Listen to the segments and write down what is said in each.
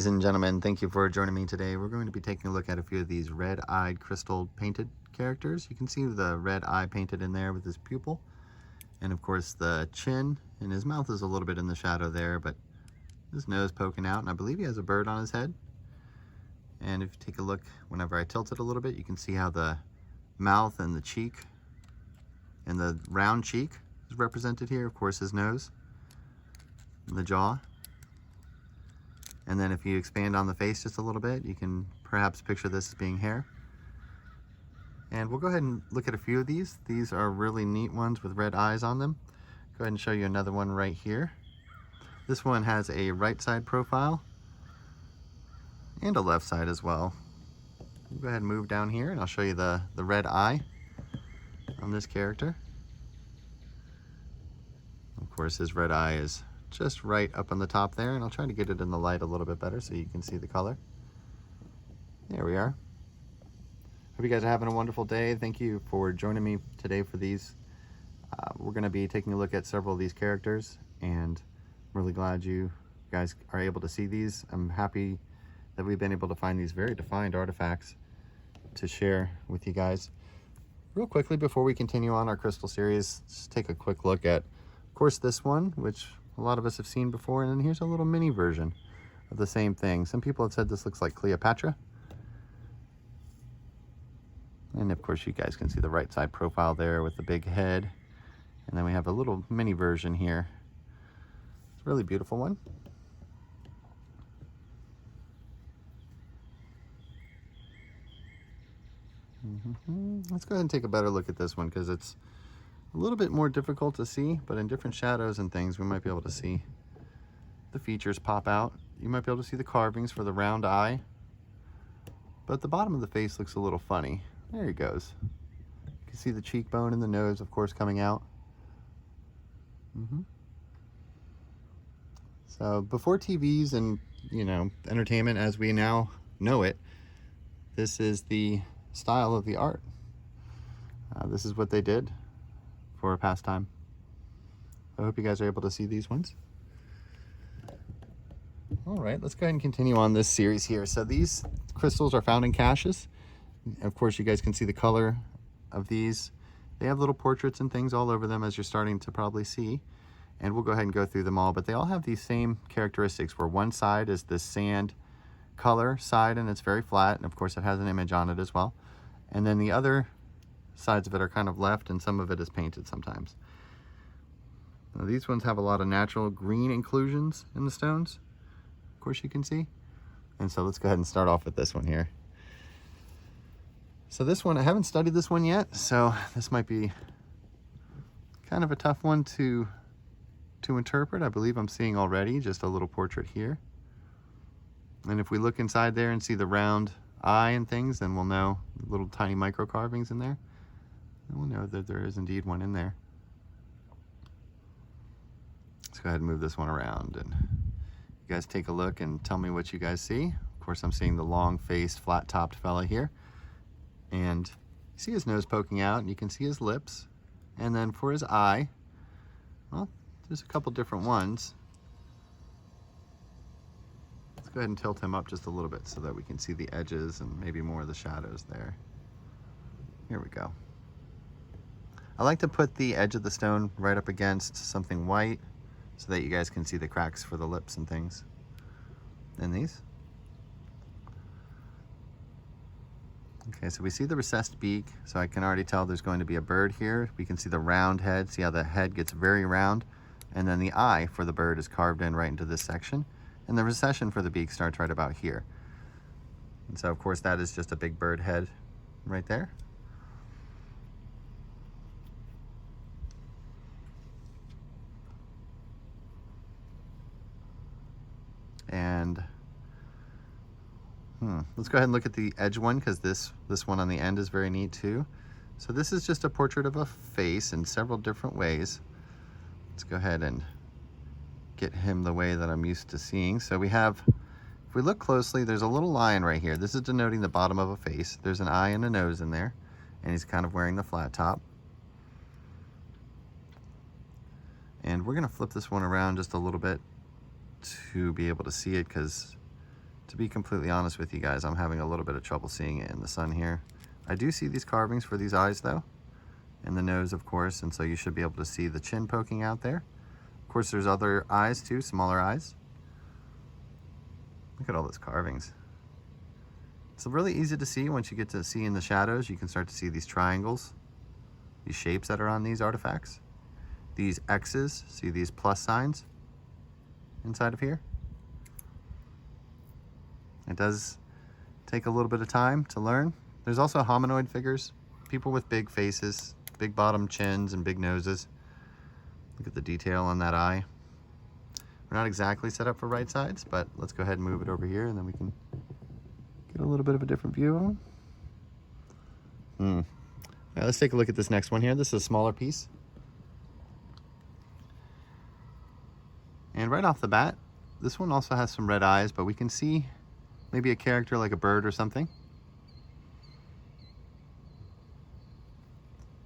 Ladies and gentlemen, thank you for joining me today. We're going to be taking a look at a few of these red-eyed crystal painted characters. You can see the red eye painted in there with his pupil, and of course the chin, and his mouth is a little bit in the shadow there, but his nose poking out, and I believe he has a bird on his head. And if you take a look, whenever I tilt it a little bit, you can see how the mouth and the cheek and the round cheek is represented here. Of course his nose and the jaw. And then if you expand on the face just a little bit, you can perhaps picture this as being hair. And we'll go ahead and look at a few of these. These are really neat ones with red eyes on them. Go ahead and show you another one right here. This one has a right side profile and a left side as well. We'll go ahead and move down here and I'll show you the red eye on this character. Of course, his red eye is just right up on the top there, and I'll try to get it in the light a little bit better so you can see the color. There we are. Hope you guys are having a wonderful day. Thank you for joining me today for these. We're going to be taking a look at several of these characters, and I'm really glad you guys are able to see these. I'm happy that we've been able to find these very defined artifacts to share with you guys. Real quickly, before we continue on our crystal series, just take a quick look at, of course, this one, which a lot of us have seen before, and then here's a little mini version of the same thing. Some people have said this looks like Cleopatra. And of course you guys can see the right side profile there with the big head. And then we have a little mini version here. It's a really beautiful one. Let's go ahead and take a better look at this one because it's a little bit more difficult to see, but in different shadows and things, we might be able to see the features pop out. You might be able to see the carvings for the round eye, but the bottom of the face looks a little funny. There he goes. You can see the cheekbone and the nose, of course, coming out. So before TVs and, entertainment as we now know it, this is the style of the art. This is what they did for a pastime. I hope you guys are able to see these ones. All right, let's go ahead and continue on this series here. So these crystals are found in caches. Of course, you guys can see the color of these. They have little portraits and things all over them, as you're starting to probably see. And we'll go ahead and go through them all, but they all have these same characteristics where one side is this sand color side and it's very flat, and of course it has an image on it as well. And then the other sides of it are kind of left, and some of it is painted sometimes. Now, these ones have a lot of natural green inclusions in the stones, of course you can see. And so let's go ahead and start off with this one here. So this one, I haven't studied this one yet, so this might be kind of a tough one to interpret. I believe I'm seeing already just a little portrait here. And if we look inside there and see the round eye and things, then we'll know little tiny micro carvings in there. And we'll know that there is indeed one in there. Let's go ahead and move this one around and you guys take a look and tell me what you guys see. Of course, I'm seeing the long-faced, flat-topped fella here. And you see his nose poking out, and you can see his lips. And then for his eye, well, there's a couple different ones. Let's go ahead and tilt him up just a little bit so that we can see the edges and maybe more of the shadows there. Here we go. I like to put the edge of the stone right up against something white so that you guys can see the cracks for the lips and things in these. Okay, so we see the recessed beak, so I can already tell there's going to be a bird here. We can see the round head, see how the head gets very round, and then the eye for the bird is carved in right into this section, and the recession for the beak starts right about here. And so of course that is just a big bird head right there. And let's go ahead and look at the edge one, because this one on the end is very neat too. So this is just a portrait of a face in several different ways. Let's go ahead and get him the way that I'm used to seeing. So we have, if we look closely, there's a little line right here. This is denoting the bottom of a face. There's an eye and a nose in there, and he's kind of wearing the flat top. And we're gonna flip this one around just a little bit to be able to see it, because To be completely honest with you guys, I'm having a little bit of trouble seeing it in the sun here. I do see these carvings for these eyes though, and the nose of course, and so you should be able to see the chin poking out there. Of course there's other eyes too, smaller eyes. Look at all those carvings. It's really easy to see once you get to see in the shadows. You can start to see these triangles, these shapes that are on these artifacts. These X's, see these plus signs inside of here? It does take a little bit of time to learn. There's also hominoid figures, people with big faces, big bottom chins and big noses. Look at the detail on that eye. We're not exactly set up for right sides, but let's go ahead and move it over here and then we can get a little bit of a different view of them. Now let's take a look at this next one here. This is a smaller piece. And right off the bat, this one also has some red eyes, but we can see maybe a character like a bird or something.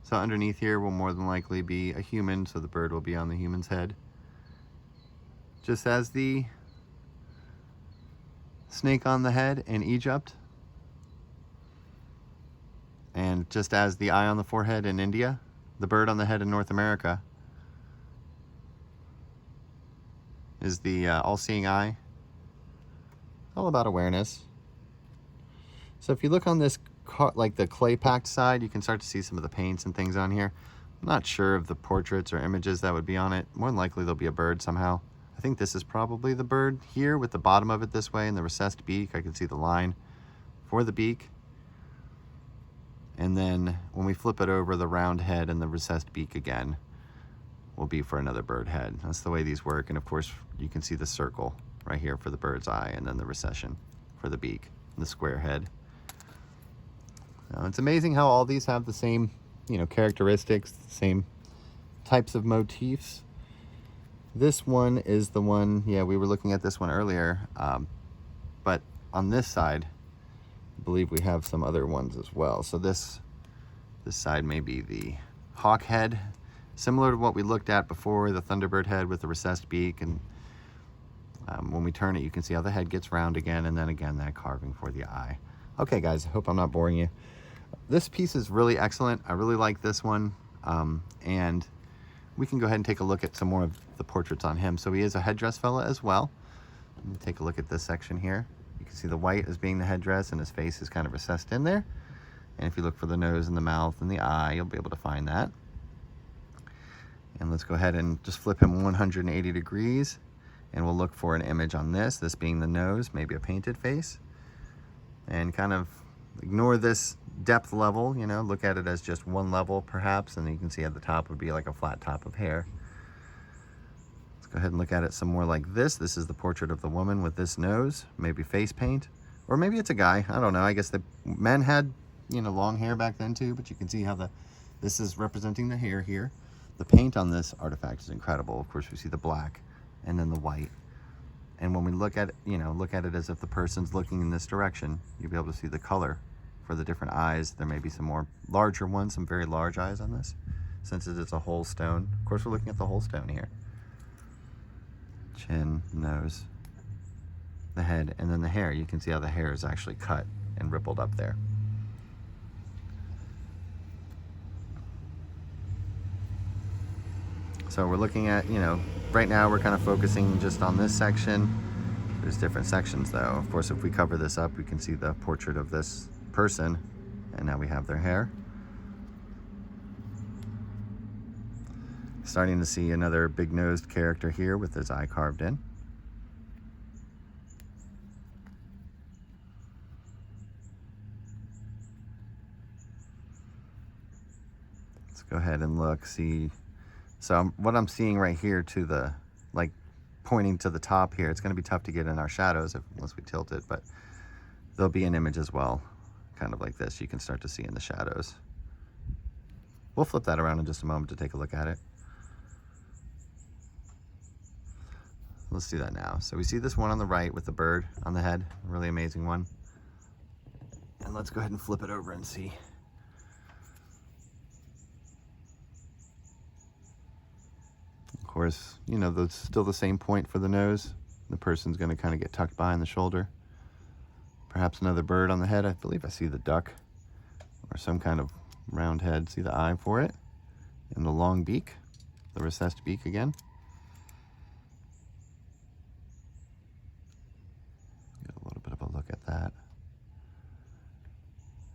So underneath here will more than likely be a human, so the bird will be on the human's head. Just as the snake on the head in Egypt, and just as the eye on the forehead in India, the bird on the head in North America is the all-seeing eye. All about awareness. So if you look on this, like the clay packed side, you can start to see some of the paints and things on here. I'm not sure of the portraits or images that would be on it. More than likely there'll be a bird somehow. I think this is probably the bird here with the bottom of it this way and the recessed beak. I can see the line for the beak. And then when we flip it over, the round head and the recessed beak again will be for another bird head. That's the way these work. And of course you can see the circle right here for the bird's eye, and then the recession for the beak and the square head. Now, it's amazing how all these have the same, characteristics, the same types of motifs. This one is the one, we were looking at this one earlier, but on this side, I believe we have some other ones as well. So this side may be the hawk head, similar to what we looked at before, the thunderbird head with the recessed beak, and when we turn it, you can see how the head gets round again, and then again that carving for the eye. Okay guys, I hope I'm not boring you. This piece is really excellent. I really like this one, and we can go ahead and take a look at some more of the portraits on him. So he is a headdress fella as well. Let me take a look at this section here. You can see the white as being the headdress, and his face is kind of recessed in there. And if you look for the nose and the mouth and the eye, you'll be able to find that. And let's go ahead and just flip him 180 degrees, and we'll look for an image on this being the nose, maybe a painted face. And kind of ignore this depth level, look at it as just one level perhaps, and then you can see at the top would be like a flat top of hair. Let's go ahead and look at it some more like this. This is the portrait of the woman with this nose, maybe face paint, or maybe it's a guy. I don't know. I guess the men had, long hair back then too, but you can see how this is representing the hair here. The paint on this artifact is incredible. Of course, we see the black and then the white. And when we look at it, look at it as if the person's looking in this direction, you'll be able to see the color for the different eyes. There may be some more larger ones, some very large eyes on this, since it is a whole stone. Of course, we're looking at the whole stone here. Chin, nose, the head, and then the hair. You can see how the hair is actually cut and rippled up there. So we're looking at, right now we're kind of focusing just on this section. There's different sections though. Of course, if we cover this up, we can see the portrait of this person, and now we have their hair. Starting to see another big-nosed character here with his eye carved in. Let's go ahead and look, see. So what I'm seeing right here to the, pointing to the top here, it's going to be tough to get in our shadows unless we tilt it, but there'll be an image as well, kind of like this. You can start to see in the shadows. We'll flip that around in just a moment to take a look at it. Let's do that now. So we see this one on the right with the bird on the head, a really amazing one. And let's go ahead and flip it over and see. Of course, that's still the same point for the nose. The person's going to kind of get tucked behind the shoulder. Perhaps another bird on the head. I believe I see the duck or some kind of round head. See the eye for it, and the long beak, the recessed beak again. Get a little bit of a look at that.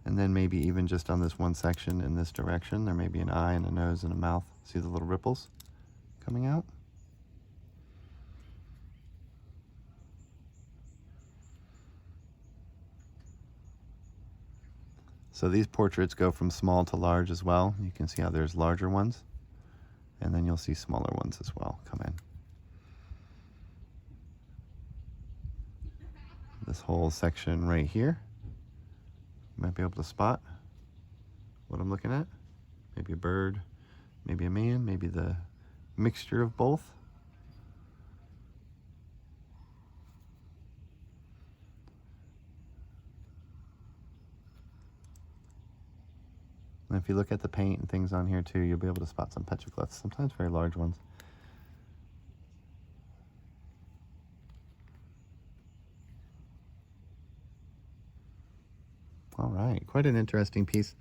And then maybe even just on this one section in this direction, there may be an eye and a nose and a mouth. See the little ripples coming out? So these portraits go from small to large as well. You can see how there's larger ones, and then you'll see smaller ones as well come in. This whole section right here, you might be able to spot what I'm looking at. Maybe a bird, maybe a man, maybe the mixture of both. And if you look at the paint and things on here too, you'll be able to spot some petroglyphs, sometimes very large ones. All right, quite an interesting piece.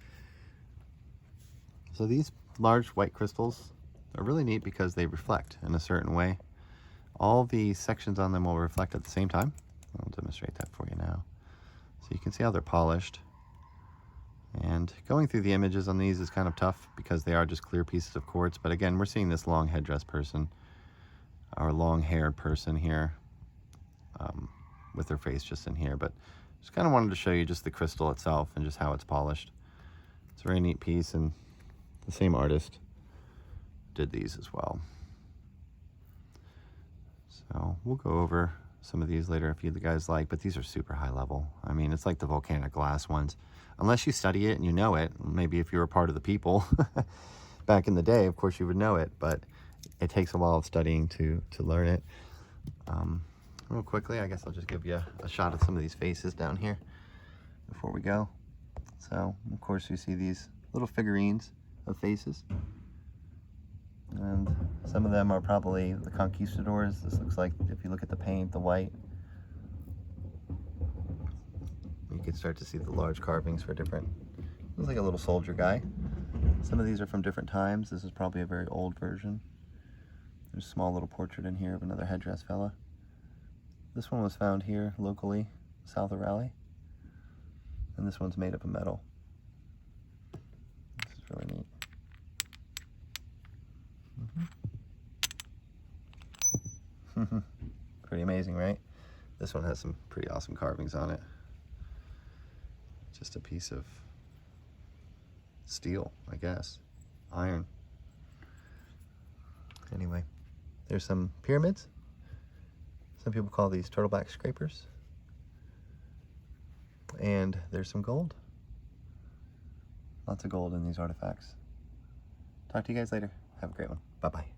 So these large white crystals are really neat because they reflect in a certain way. All the sections on them will reflect at the same time. I'll demonstrate that for you now. So you can see how they're polished. And going through the images on these is kind of tough because they are just clear pieces of quartz. But again, we're seeing this long headdress person, or long-haired person here, with their face just in here. But just kind of wanted to show you just the crystal itself and just how it's polished. It's a very neat piece, and the same artist did these as well. So we'll go over some of these later if you guys like, but these are super high level. I mean, it's like the volcanic glass ones. Unless you study it and you know it, maybe if you were part of the people back in the day, of course you would know it, but it takes a while of studying to learn it. Real quickly, I guess I'll just give you a shot of some of these faces down here before we go. So, of course, you see these little figurines of faces. And some of them are probably the conquistadors. This looks like, if you look at the paint, the white, you can start to see the large carvings for different, looks like a little soldier guy. Some of these are from different times. This is probably a very old version. There's a small little portrait in here of another headdress fella. This one was found here locally, south of Raleigh. And this one's made of a metal. This is really neat. Pretty amazing, right? This one has some pretty awesome carvings on it. Just a piece of steel, I guess. Iron. Anyway, there's some pyramids. Some people call these turtleback scrapers. And there's some gold. Lots of gold in these artifacts. Talk to you guys later. Have a great one. Bye-bye.